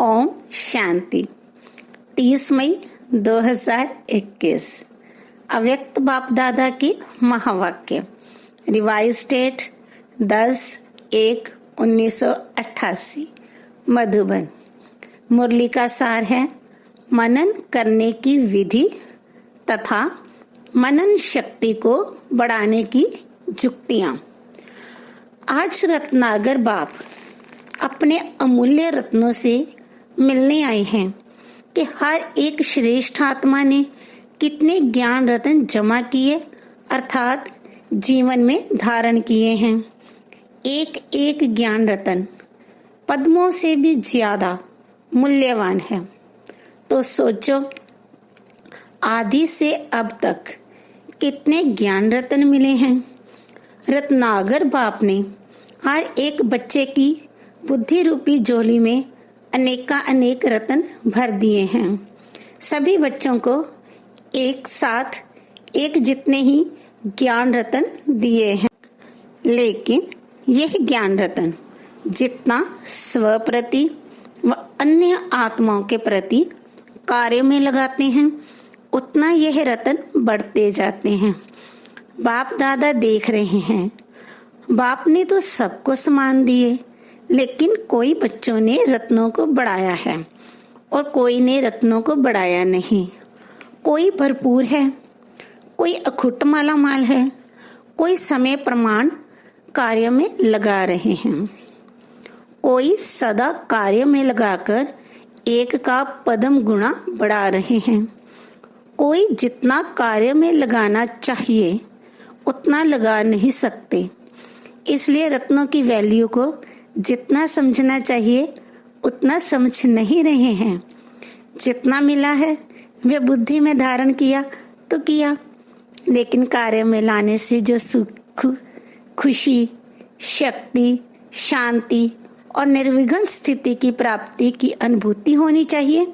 ओम शांति। 30 मई 2021 अव्यक्त बाप दादा की महावाक्य। Revise date 10/1/1988 Madhuban. मुरली का सार है मनन करने की विधि तथा मनन शक्ति को बढ़ाने की जुक्तियां। आज रत्नागर बाप अपने अमूल्य रत्नों से मिलने आए हैं कि हर एक श्रेष्ठ आत्मा ने कितने ज्ञान रत्न जमा किए अर्थात जीवन में धारण किए हैं। एक एक ज्ञान रत्न पद्मों से भी ज्यादा मूल्यवान है। तो सोचो आदि से अब तक कितने ज्ञान रत्न मिले हैं। रत्नागर बाप ने हर एक बच्चे की बुद्धि रूपी झोली में अनेक रत्न भर दिए हैं। सभी बच्चों को एक साथ एक जितने ही ज्ञान रत्न दिए हैं, लेकिन यह ज्ञान रत्न जितना स्व प्रति व अन्य आत्माओं के प्रति कार्य में लगाते हैं उतना यह रत्न बढ़ते जाते हैं। बाप दादा देख रहे हैं, बाप ने तो सबको समान दिए, लेकिन कोई बच्चों ने रत्नों को बढ़ाया है और कोई ने रत्नों को बढ़ाया नहीं। कोई भरपूर है, कोई अखुट माला माल है, कोई समय प्रमाण कार्य में लगा रहे हैं, कोई सदा कार्य में लगाकर एक का पदम गुणा बढ़ा रहे हैं। कोई जितना कार्य में लगाना चाहिए उतना लगा नहीं सकते, इसलिए रत्नों की वैल्यू को जितना समझना चाहिए उतना समझ नहीं रहे हैं। जितना मिला है वे बुद्धि में धारण किया तो किया, लेकिन कार्य में लाने से जो सुख, खुशी, शक्ति, शांति और निर्विघ्न स्थिति की प्राप्ति की अनुभूति होनी चाहिए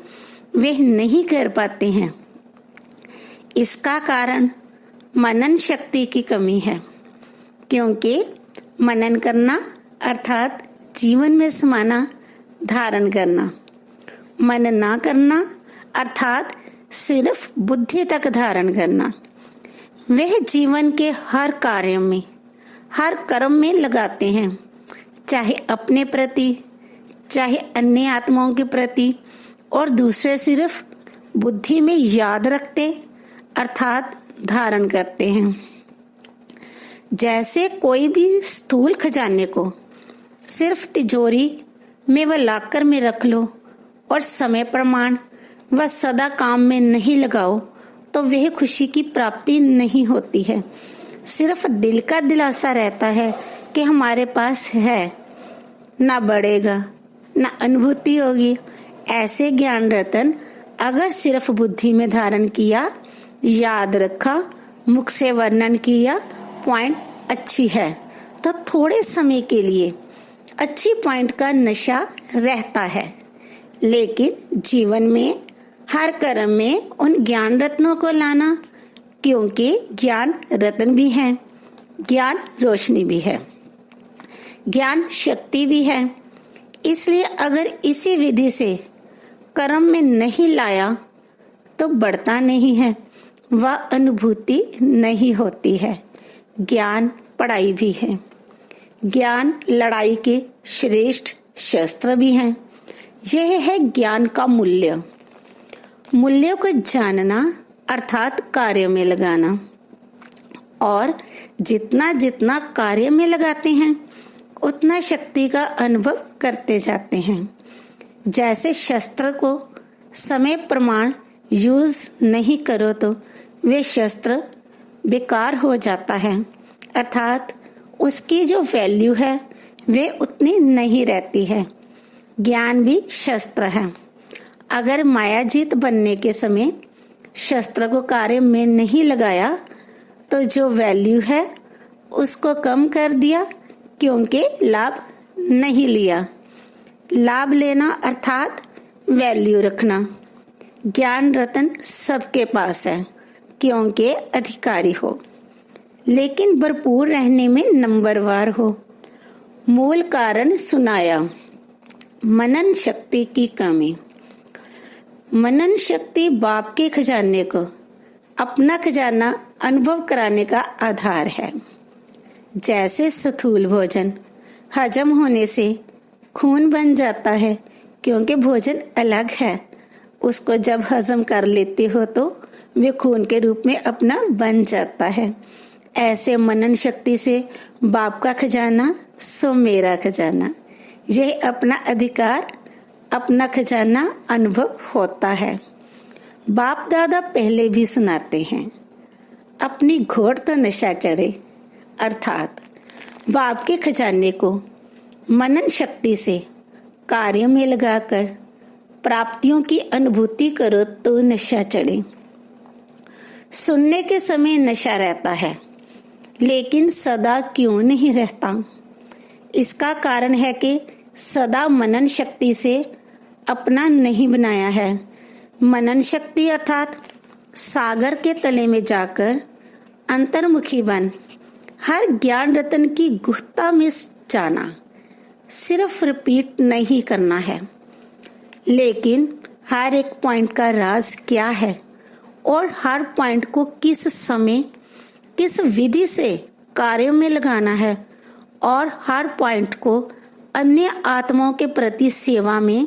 वे नहीं कर पाते हैं। इसका कारण मनन शक्ति की कमी है, क्योंकि मनन करना अर्थात जीवन में समाना, धारण करना। मन ना करना अर्थात सिर्फ बुद्धि तक धारण करना। वह जीवन के हर कार्य में, हर कर्म में लगाते हैं, चाहे अपने प्रति, चाहे अन्य आत्माओं के प्रति, और दूसरे सिर्फ बुद्धि में याद रखते अर्थात धारण करते हैं। जैसे कोई भी स्थूल खजाने को सिर्फ तिजोरी में व लॉकर में रख लो और समय प्रमाण व सदा काम में नहीं लगाओ तो वह खुशी की प्राप्ति नहीं होती है। सिर्फ दिल का दिलासा रहता है कि हमारे पास है, ना बढ़ेगा ना अनुभूति होगी। ऐसे ज्ञान रतन अगर सिर्फ बुद्धि में धारण किया, याद रखा, मुख से वर्णन किया, पॉइंट अच्छी है, तो थोड़े समय के लिए अच्छी पॉइंट का नशा रहता है, लेकिन जीवन में हर कर्म में उन ज्ञान रत्नों को लाना, क्योंकि ज्ञान रत्न भी है, ज्ञान रोशनी भी है, ज्ञान शक्ति भी है। इसलिए अगर इसी विधि से कर्म में नहीं लाया तो बढ़ता नहीं है, वह अनुभूति नहीं होती है। ज्ञान पढ़ाई भी है, ज्ञान लड़ाई के श्रेष्ठ शस्त्र भी हैं। यह है ज्ञान का मूल्य। मूल्यों को जानना अर्थात कार्य में लगाना, और जितना जितना कार्य में लगाते हैं उतना शक्ति का अनुभव करते जाते हैं। जैसे शस्त्र को समय प्रमाण यूज नहीं करो तो वे शस्त्र बेकार हो जाता है, अर्थात उसकी जो वैल्यू है वे उतनी नहीं रहती है। ज्ञान भी शस्त्र है। अगर मायाजीत बनने के समय शस्त्र को कार्य में नहीं लगाया तो जो वैल्यू है उसको कम कर दिया, क्योंकि लाभ नहीं लिया। लाभ लेना अर्थात वैल्यू रखना। ज्ञान रतन सबके पास है, क्योंकि अधिकारी हो, लेकिन भरपूर रहने में नंबरवार हो। मूल कारण सुनाया। मनन शक्ति की कमी। मनन शक्ति बाप के खजाने को अपना खजाना अनुभव कराने का आधार है। जैसे स्थूल भोजन हजम होने से खून बन जाता है, क्योंकि भोजन अलग है, उसको जब हजम कर लेते हो तो वे खून के रूप में अपना बन जाता है। ऐसे मनन शक्ति से बाप का खजाना सो मेरा खजाना, यह अपना अधिकार, अपना खजाना अनुभव होता है। बाप दादा पहले भी सुनाते हैं, अपनी घोड़ तो नशा चढ़े, अर्थात बाप के खजाने को मनन शक्ति से कार्य में लगाकर प्राप्तियों की अनुभूति करो तो नशा चढ़े। सुनने के समय नशा रहता है, लेकिन सदा क्यों नहीं रहता? इसका कारण है कि सदा मनन शक्ति से अपना नहीं बनाया है। मनन शक्ति अर्थात सागर के तले में जाकर अंतर्मुखी बन हर ज्ञान रत्न की गुप्ता में जाना, सिर्फ रिपीट नहीं करना है, लेकिन हर एक पॉइंट का राज क्या है और हर पॉइंट को किस समय किस विधि से कार्यों में लगाना है और हर पॉइंट को अन्य आत्माओं के प्रति सेवा में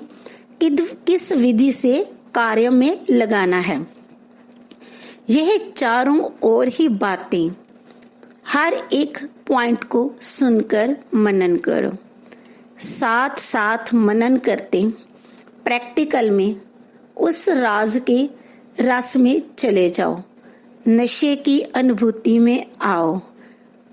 किस विधि से कार्य में लगाना है। यह चारों ओर ही बातें हर एक पॉइंट को सुनकर मनन करो। साथ साथ मनन करते प्रैक्टिकल में उस राज के रस में चले जाओ, नशे की अनुभूति में आओ।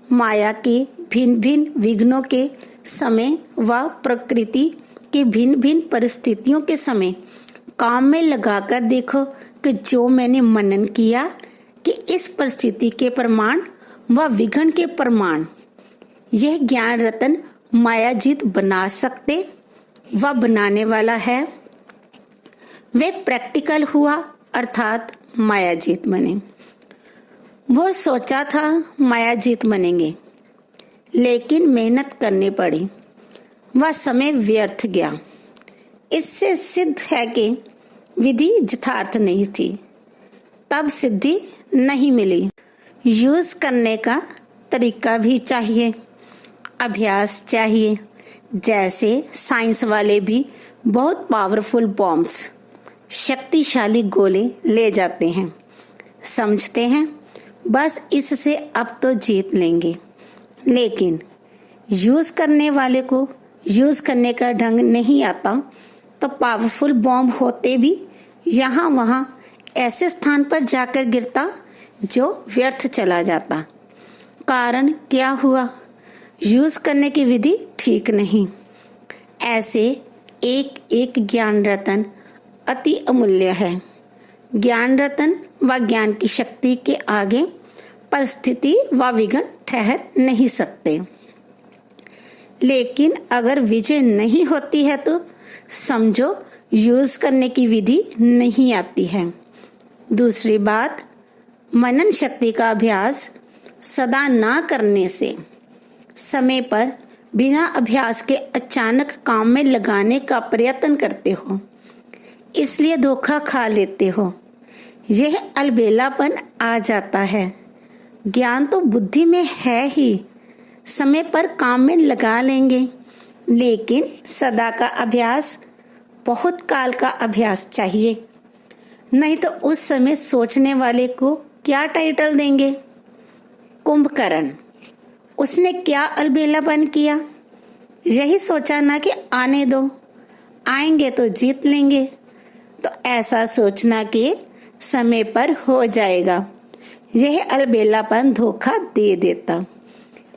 माया के भिन्न भिन्न विघ्नों के समय व प्रकृति की भिन्न भिन्न परिस्थितियों के समय काम में लगाकर देखो कि जो मैंने मनन किया कि इस परिस्थिति के प्रमाण व विघ्न के प्रमाण यह ज्ञान रतन मायाजीत बना सकते व बनाने वाला है, वे प्रैक्टिकल हुआ, अर्थात मायाजीत बने। वो सोचा था मायाजीत बनेंगे, लेकिन मेहनत करनी पड़ी, वह समय व्यर्थ गया। इससे सिद्ध है कि विधि यथार्थ नहीं थी, तब सिद्धि नहीं मिली। यूज करने का तरीका भी चाहिए, अभ्यास चाहिए। जैसे साइंस वाले भी बहुत पावरफुल बॉम्ब्स, शक्तिशाली गोले ले जाते हैं, समझते हैं बस इससे अब तो जीत लेंगे, लेकिन यूज करने वाले को यूज करने का ढंग नहीं आता तो पावरफुल बॉम्ब होते भी यहाँ वहाँ ऐसे स्थान पर जाकर गिरता जो व्यर्थ चला जाता। कारण क्या हुआ? यूज करने की विधि ठीक नहीं। ऐसे एक एक ज्ञान रतन अति अमूल्य है। ज्ञान रतन व ज्ञान की शक्ति के आगे परिस्थिति व विघ्न ठहर नहीं सकते। लेकिन अगर विजय नहीं होती है तो समझो यूज करने की विधि नहीं आती है। दूसरी बात, मनन शक्ति का अभ्यास सदा ना करने से समय पर बिना अभ्यास के अचानक काम में लगाने का प्रयत्न करते हो, इसलिए धोखा खा लेते हो। यह अलबेलापन आ जाता है। ज्ञान तो बुद्धि में है ही, समय पर काम में लगा लेंगे, लेकिन सदा का अभ्यास, बहुत काल का अभ्यास चाहिए। नहीं तो उस समय सोचने वाले को क्या टाइटल देंगे? कुंभकर्ण, उसने क्या अलबेलापन किया? यही सोचा ना कि आने दो, आएंगे तो जीत लेंगे। तो ऐसा सोचना कि समय पर हो जाएगा, यह अलबेलापन धोखा दे देता।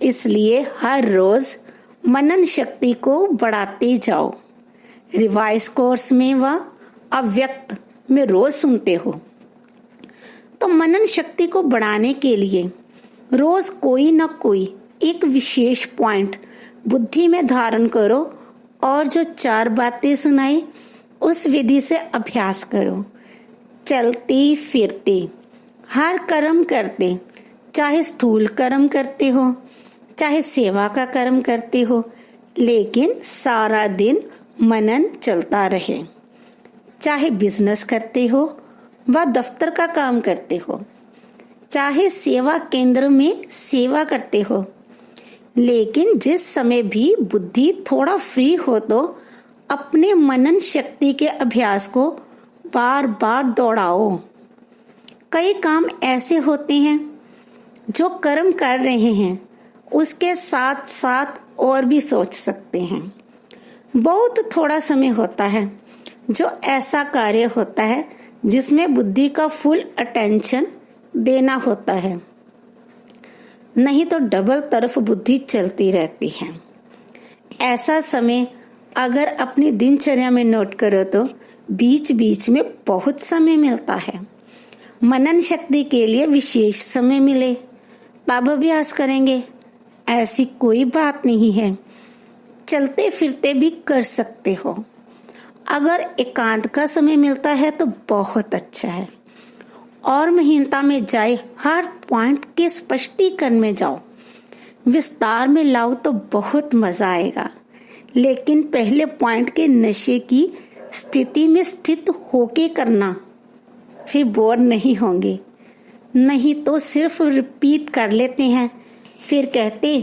इसलिए हर रोज मनन शक्ति को बढ़ाते जाओ। रिवाइज कोर्स में व अव्यक्त में रोज सुनते हो, तो मनन शक्ति को बढ़ाने के लिए रोज कोई न कोई एक विशेष पॉइंट बुद्धि में धारण करो और जो 4 बातें सुनाई उस विधि से अभ्यास करो। चलते फिरते हर कर्म करते, चाहे स्थूल कर्म करते हो चाहे सेवा का कर्म करते हो, लेकिन सारा दिन मनन चलता रहे। चाहे बिजनेस करते हो व दफ्तर का काम करते हो, चाहे सेवा केंद्र में सेवा करते हो, लेकिन जिस समय भी बुद्धि थोड़ा फ्री हो तो अपने मनन शक्ति के अभ्यास को बार बार दोहराओ। कई काम ऐसे होते हैं जो कर्म कर रहे हैं उसके साथ साथ और भी सोच सकते हैं। बहुत थोड़ा समय होता है जो ऐसा कार्य होता है जिसमें बुद्धि का फुल अटेंशन देना होता है, नहीं तो डबल तरफ बुद्धि चलती रहती है। ऐसा समय अगर अपनी दिनचर्या में नोट करो तो बीच बीच में बहुत समय मिलता है। मनन शक्ति के लिए विशेष समय मिले तब अभ्यास करेंगे, ऐसी कोई बात नहीं है। चलते फिरते भी कर सकते हो। अगर एकांत का समय मिलता है तो बहुत अच्छा है। और महीनता में जाए, हर पॉइंट के स्पष्टीकरण में जाओ, विस्तार में लाओ तो बहुत मजा आएगा। लेकिन पहले पॉइंट के नशे की स्थिति में स्थित होके करना, फिर बोर नहीं होंगे। नहीं तो सिर्फ रिपीट कर लेते हैं, फिर कहते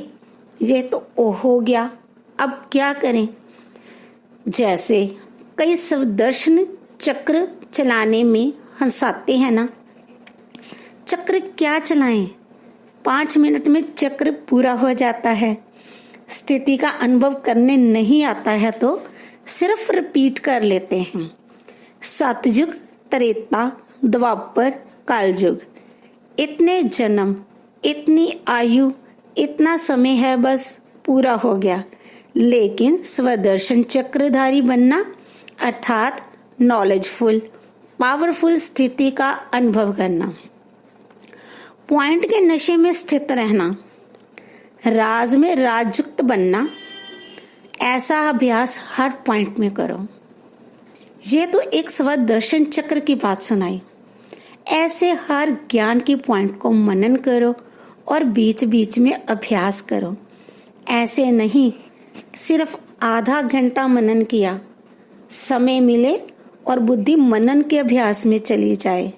ये तो ओ हो गया, अब क्या करें। जैसे कई सुदर्शन चक्र चलाने में हंसाते हैं ना, चक्र क्या चलाएं, 5 मिनट में चक्र पूरा हो जाता है। स्थिति का अनुभव करने नहीं आता है तो सिर्फ रिपीट कर लेते हैं। सतयुग, त्रेता, द्वापर, कालयुग, इतने जन्म, इतनी आयु, इतना समय है, बस पूरा हो गया। लेकिन स्वदर्शन चक्रधारी बनना अर्थात नॉलेजफुल, पावरफुल स्थिति का अनुभव करना, पॉइंट के नशे में स्थित रहना, राज में राजयुक्त बनना, ऐसा अभ्यास हर पॉइंट में करो। ये तो एक स्वदर्शन चक्र की बात सुनाई। ऐसे हर ज्ञान की पॉइंट को मनन करो और बीच बीच में अभ्यास करो। ऐसे नहीं सिर्फ आधा घंटा मनन किया, समय मिले और बुद्धि मनन के अभ्यास में चली जाए।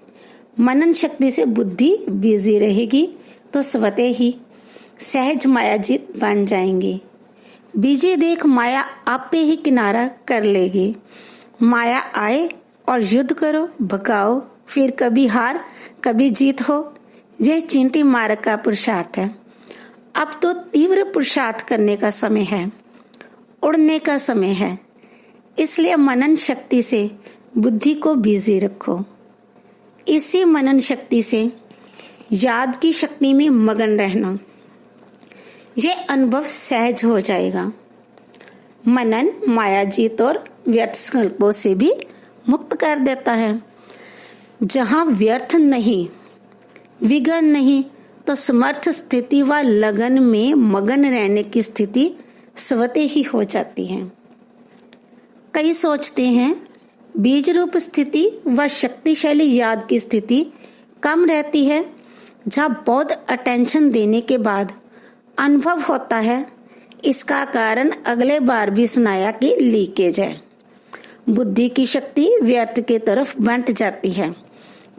मनन शक्ति से बुद्धि बिजी रहेगी तो स्वतः ही सहज मायाजीत बन जाएंगे। बीजे देख माया आपे ही किनारा कर लेगी। माया आए और युद्ध करो, भगाओ, फिर कभी हार कभी जीत हो। यह चींटी मार्ग का पुरुषार्थ है। अब तो तीव्र पुरुषार्थ करने का समय है, उड़ने का समय है। इसलिए मनन शक्ति से बुद्धि को बिजी रखो। इसी मनन शक्ति से याद की शक्ति में मगन रहना, यह अनुभव सहज हो जाएगा। मनन मायाजीत और व्यर्थ संकल्पों से भी मुक्त कर देता है। जहां व्यर्थ नहीं, विघ्न नहीं, तो समर्थ स्थिति व लगन में मगन रहने की स्थिति स्वतः ही हो जाती है। कई सोचते हैं बीज रूप स्थिति व शक्तिशाली याद की स्थिति कम रहती है। जहां बहुत अटेंशन देने के बाद अनुभव होता है, इसका कारण अगले बार भी सुनाया कि लीकेज है। बुद्धि की शक्ति व्यर्थ के तरफ बंट जाती है।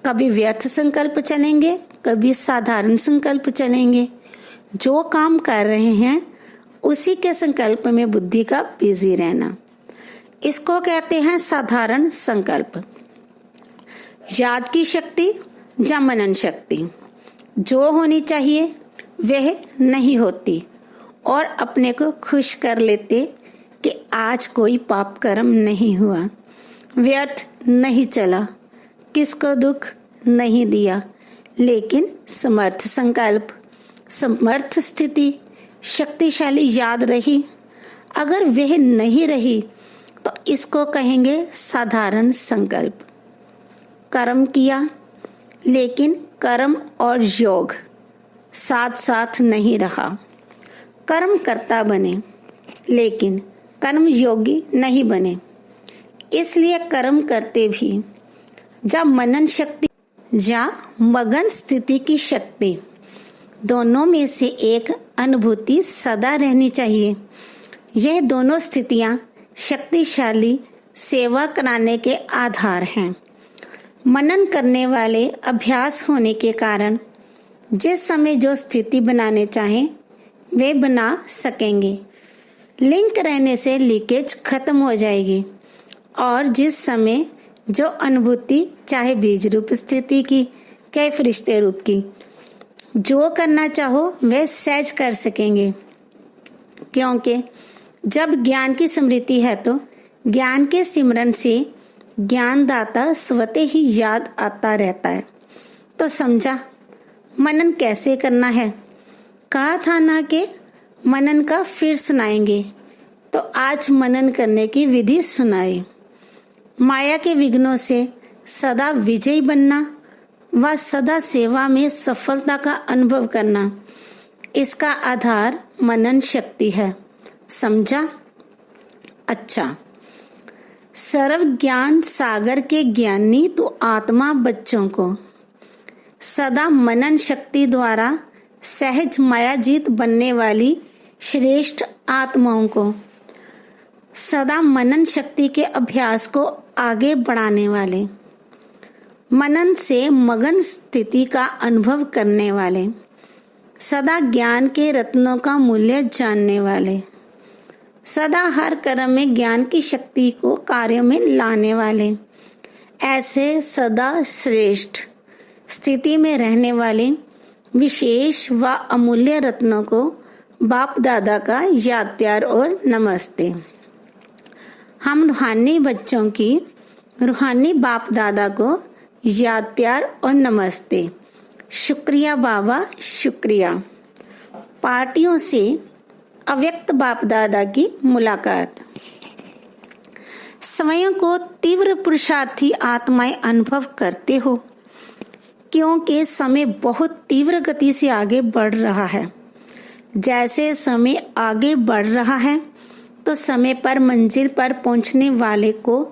कभी व्यर्थ संकल्प चलेंगे, कभी साधारण संकल्प चलेंगे। जो काम कर रहे हैं उसी के संकल्प में बुद्धि का बिजी रहना, इसको कहते हैं साधारण संकल्प। याद की शक्ति या मनन शक्ति जो होनी चाहिए वह नहीं होती और अपने को खुश कर लेते कि आज कोई पाप कर्म नहीं हुआ, व्यर्थ नहीं चला, किसको दुख नहीं दिया। लेकिन समर्थ संकल्प, समर्थ स्थिति, शक्तिशाली याद रही। अगर वह नहीं रही तो इसको कहेंगे साधारण संकल्प। कर्म किया लेकिन कर्म और योग साथ साथ नहीं रहा। कर्म करता बने लेकिन कर्म योगी नहीं बने। इसलिए कर्म करते भी जब मनन शक्ति या मगन स्थिति की शक्ति, दोनों में से एक अनुभूति सदा रहनी चाहिए। यह दोनों स्थितियां शक्तिशाली सेवा कराने के आधार हैं। मनन करने वाले अभ्यास होने के कारण जिस समय जो स्थिति बनाने चाहें वे बना सकेंगे। लिंक रहने से लीकेज खत्म हो जाएगी और जिस समय जो अनुभूति, चाहे बीज रूप स्थिति की, चाहे फरिश्ते रूप की, जो करना चाहो वह सहज कर सकेंगे। क्योंकि जब ज्ञान की स्मृति है तो ज्ञान के सिमरन से ज्ञानदाता स्वतः ही याद आता रहता है। तो समझा मनन कैसे करना है। कहा था ना कि मनन का फिर सुनाएंगे, तो आज मनन करने की विधि सुनाए। माया के विघ्नों से सदा विजयी बनना व सदा सेवा में सफलता का अनुभव करना, इसका आधार मनन शक्ति है। समझा? अच्छा, सर्व ज्ञान सागर के ज्ञानी तो आत्मा बच्चों को सदा मनन शक्ति द्वारा सहज मायाजीत बनने वाली श्रेष्ठ आत्माओं को सदा मनन शक्ति के अभ्यास को आगे बढ़ाने वाले, मनन से मगन स्थिति का अनुभव करने वाले, सदा ज्ञान के रत्नों का मूल्य जानने वाले, सदा हर कर्म में ज्ञान की शक्ति को कार्य में लाने वाले, ऐसे सदा श्रेष्ठ स्थिति में रहने वाले विशेष व अमूल्य रत्नों को बाप दादा का याद प्यार और नमस्ते। हम रूहानी बच्चों की रूहानी बाप दादा को याद प्यार और नमस्ते। शुक्रिया बाबा, शुक्रिया। पार्टियों से अव्यक्त बाप दादा की मुलाकात। स्वयं को तीव्र पुरुषार्थी आत्माएं अनुभव करते हो, क्योंकि समय बहुत तीव्र गति से आगे बढ़ रहा है। जैसे समय आगे बढ़ रहा है तो समय पर मंजिल पर पहुंचने वाले को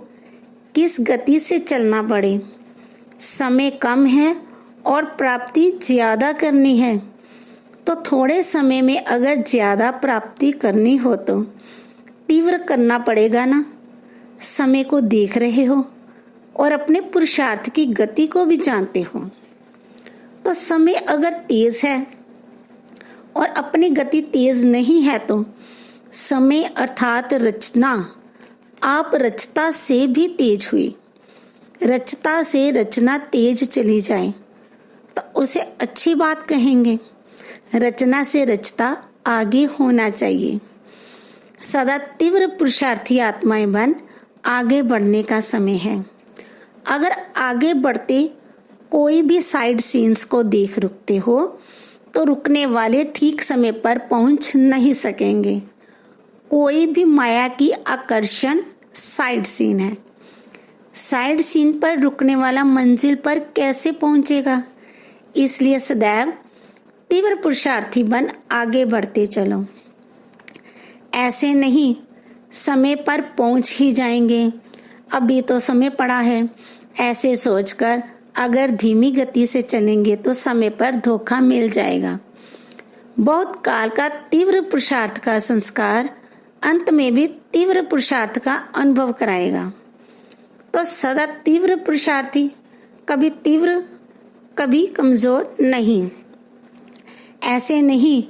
किस गति से चलना पड़े। समय कम है और प्राप्ति ज्यादा करनी है, तो थोड़े समय में अगर ज्यादा प्राप्ति करनी हो तो तीव्र करना पड़ेगा ना। समय को देख रहे हो और अपने पुरुषार्थ की गति को भी जानते हो, तो समय अगर तेज है और अपनी गति तेज नहीं है तो समय अर्थात रचना आप रचता से भी तेज हुई। रचता से रचना तेज चली जाए तो उसे अच्छी बात कहेंगे। रचना से रचता आगे होना चाहिए। सदा तीव्र पुरुषार्थी आत्माएं बन आगे बढ़ने का समय है। अगर आगे बढ़ते कोई भी साइड सीन्स को देख रुकते हो तो रुकने वाले ठीक समय पर पहुंच नहीं सकेंगे। कोई भी माया की आकर्षण साइड सीन है। साइड सीन पर रुकने वाला मंजिल पर कैसे पहुंचेगा। इसलिए सदैव तीव्र पुरुषार्थी बन आगे बढ़ते चलो। ऐसे नहीं समय पर पहुंच ही जाएंगे, अभी तो समय पड़ा है, ऐसे सोचकर अगर धीमी गति से चलेंगे तो समय पर धोखा मिल जाएगा। बहुत काल का तीव्र पुरुषार्थ का संस्कार अंत में भी तीव्र पुरुषार्थ का अनुभव कराएगा। तो सदा तीव्र पुरुषार्थी, कभी तीव्र कभी कमजोर नहीं। ऐसे नहीं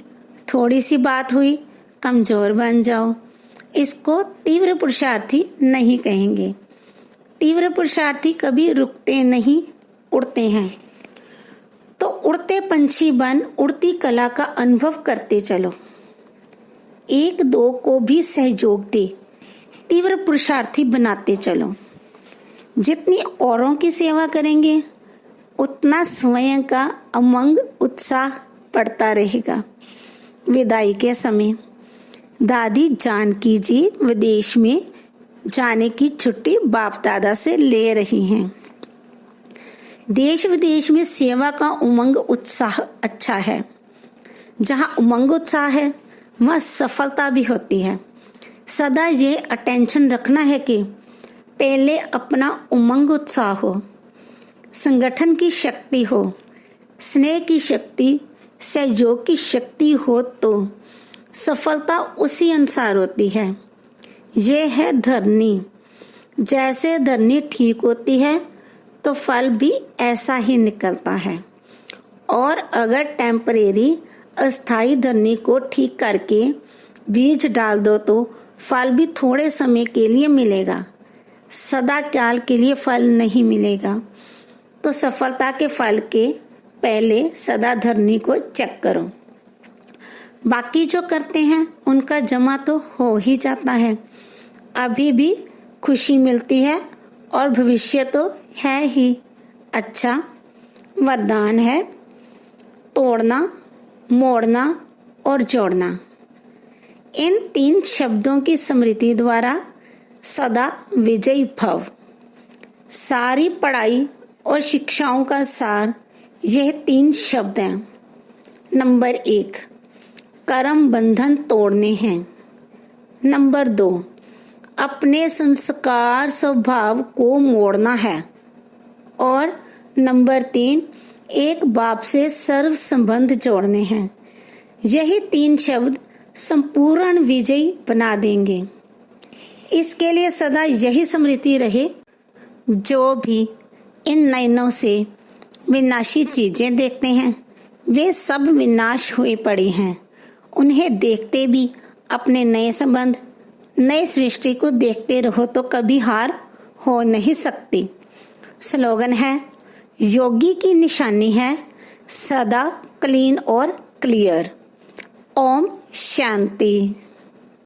थोड़ी सी बात हुई कमजोर बन जाओ, इसको तीव्र पुरुषार्थी नहीं कहेंगे। तीव्र पुरुषार्थी कभी रुकते नहीं, उड़ते हैं। तो उड़ते पंछी बन उड़ती कला का अनुभव करते चलो। एक दो को भी सहयोग दे तीव्र पुरुषार्थी बनाते चलो। जितनी औरों की सेवा करेंगे उतना स्वयं का उमंग उत्साह बढ़ता रहेगा। विदाई के समय दादी जानकी जी विदेश में जाने की छुट्टी बाप दादा से ले रही हैं। देश विदेश में सेवा का उमंग उत्साह अच्छा है। जहाँ उमंग उत्साह है वहाँ सफलता भी होती है। सदा ये अटेंशन रखना है कि पहले अपना उमंग उत्साह हो, संगठन की शक्ति हो, स्नेह की शक्ति, सहयोग की शक्ति हो तो सफलता उसी अनुसार होती है। ये है धरनी। जैसे धरनी ठीक होती है तो फल भी ऐसा ही निकलता है। और अगर टेम्परेरी अस्थाई धरनी को ठीक करके बीज डाल दो तो फल भी थोड़े समय के लिए मिलेगा, सदा काल के लिए फल नहीं मिलेगा। तो सफलता के फल के पहले सदा धरनी को चेक करो। बाकी जो करते हैं उनका जमा तो हो ही जाता है। अभी भी खुशी मिलती है और भविष्य तो है ही। अच्छा, वरदान है तोड़ना, मोड़ना और जोड़ना। इन 3 शब्दों की स्मृति द्वारा सदा विजयी भव। सारी पढ़ाई और शिक्षाओं का सार यह 3 शब्द हैं। नंबर 1, कर्म बंधन तोड़ने हैं। नंबर 2, अपने संस्कार स्वभाव को मोड़ना है। और नंबर 3, एक बाप से सर्व संबंध जोड़ने हैं। यही 3 शब्द संपूर्ण विजयी बना देंगे। इसके लिए सदा यही स्मृति रहे, जो भी इन नयनों से विनाशी चीजें देखते हैं वे सब विनाश हुए पड़े हैं। उन्हें देखते भी अपने नए संबंध, नए सृष्टि को देखते रहो तो कभी हार हो नहीं सकती। स्लोगन है, योगी की निशानी है सदा क्लीन और क्लियर। ओम शांति।